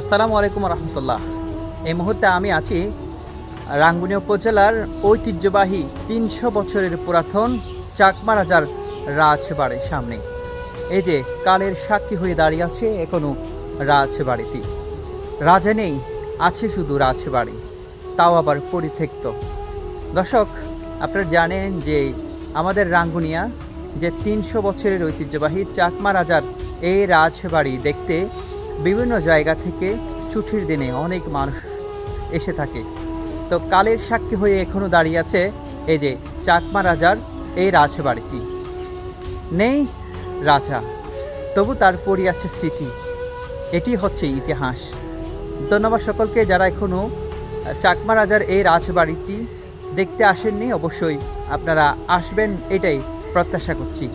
আসসালামু আলাইকুম রহমতুল্লাহ। এই মুহূর্তে আমি আছি রাঙ্গুনিয়া উপজেলার ঐতিহ্যবাহী ৩০০ বছরের পুরাতন চাকমা রাজার রাজবাড়ির সামনে। এই যে কালের সাক্ষী হয়ে দাঁড়িয়ে আছে এখনো রাজবাড়িটি। রাজা নেই, আছে শুধু রাজবাড়ি, তাও আবার পরিত্যক্ত। দর্শক, আপনারা জানেন যে আমাদের রাঙ্গুনিয়া যে ৩০০ বছরের ঐতিহ্যবাহী চাকমা রাজার এই রাজবাড়ি দেখতে বিভিন্ন জায়গা থেকে ছুটির দিনে অনেক মানুষ এসে থাকে। তো কালের সাক্ষী হয়ে এখনও দাঁড়িয়ে আছে এই যে চাকমা রাজার এই রাজবাড়িটি। নেই রাজা, তবু তারপরই আছে স্মৃতি। এটি হচ্ছে ইতিহাস। ধন্যবাদ সকলকে যারা এখনও চাকমা রাজার এই রাজবাড়িটি দেখতে আসেননি। অবশ্যই আপনারা আসবেন, এটাই প্রত্যাশা করছি।